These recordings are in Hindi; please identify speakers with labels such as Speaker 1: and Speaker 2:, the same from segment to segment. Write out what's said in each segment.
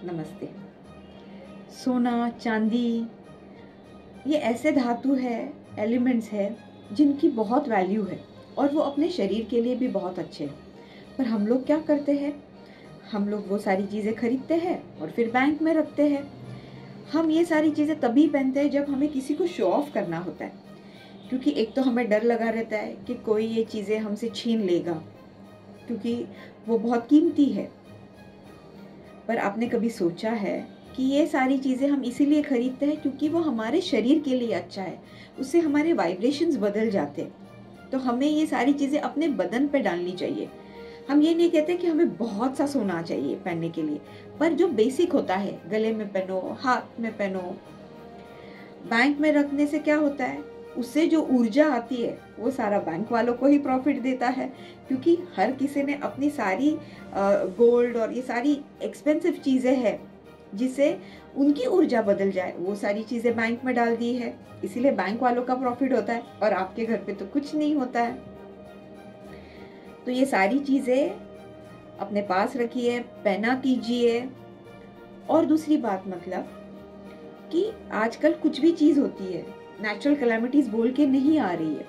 Speaker 1: नमस्ते। सोना, चांदी ये ऐसे धातु है, एलिमेंट्स है जिनकी बहुत वैल्यू है और वो अपने शरीर के लिए भी बहुत अच्छे हैं। पर हम लोग क्या करते हैं, हम लोग वो सारी चीज़ें खरीदते हैं और फिर बैंक में रखते हैं। हम ये सारी चीज़ें तभी पहनते हैं जब हमें किसी को शो ऑफ करना होता है, क्योंकि एक तो हमें डर लगा रहता है कि कोई ये चीज़ें हमसे छीन लेगा, क्योंकि वो बहुत कीमती है। पर आपने कभी सोचा है कि ये सारी चीज़ें हम इसीलिए खरीदते हैं क्योंकि वो हमारे शरीर के लिए अच्छा है, उससे हमारे वाइब्रेशंस बदल जाते हैं। तो हमें ये सारी चीज़ें अपने बदन पे डालनी चाहिए। हम ये नहीं कहते कि हमें बहुत सा सोना चाहिए पहनने के लिए, पर जो बेसिक होता है, गले में पहनो, हाथ में पहनो। बैंक में रखने से क्या होता है, उससे जो ऊर्जा आती है वो सारा बैंक वालों को ही प्रॉफिट देता है, क्योंकि हर किसी ने अपनी सारी गोल्ड और ये सारी एक्सपेंसिव चीज़ें हैं जिससे उनकी ऊर्जा बदल जाए, वो सारी चीज़ें बैंक में डाल दी है, इसीलिए बैंक वालों का प्रॉफिट होता है और आपके घर पे तो कुछ नहीं होता है। तो ये सारी चीज़ें अपने पास रखिए, पहना कीजिए। और दूसरी बात मतलब कि आजकल कुछ भी चीज़ होती है, नेचुरल कैलामिटीज बोल के नहीं आ रही है,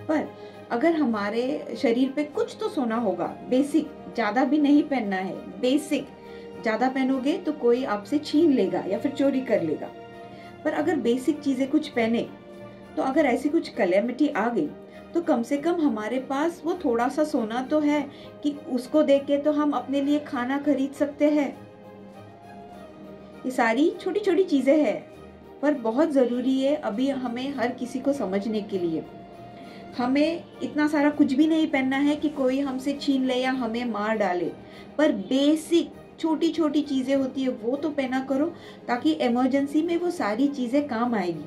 Speaker 1: पर अगर हमारे शरीर पे कुछ तो सोना होगा, बेसिक, ज़्यादा भी नहीं पहनना है, बेसिक। ज़्यादा पहनोगे तो कोई आपसे छीन लेगा या फिर चोरी कर लेगा। पर अगर बेसिक चीज़ें कुछ पहने तो अगर ऐसी कुछ कैलामिटी आ गई तो कम से कम हमारे पास वो थोड़ा सा सोना तो है कि उसको देख के तो हम अपने लिए खाना खरीद सकते हैं। ये सारी छोटी छोटी चीज़ें हैं, पर बहुत ज़रूरी है अभी हमें हर किसी को समझने के लिए। हमें इतना सारा कुछ भी नहीं पहनना है कि कोई हमसे छीन ले या हमें मार डाले, पर बेसिक छोटी छोटी चीज़ें होती है वो तो पहना करो, ताकि इमरजेंसी में वो सारी चीज़ें काम आएगी।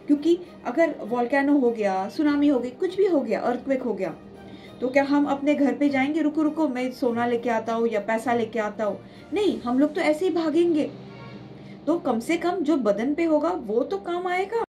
Speaker 1: क्योंकि अगर वोल्केनो हो गया, सुनामी हो गई, कुछ भी हो गया, अर्थक्वेक हो गया, तो क्या हम अपने घर पे जाएंगे, रुको रुको मैं सोना लेके आता हूँ या पैसा लेके आता हूँ? नहीं, हम लोग तो ऐसे ही भागेंगे। तो कम से कम जो बदन पे होगा वो तो काम आएगा।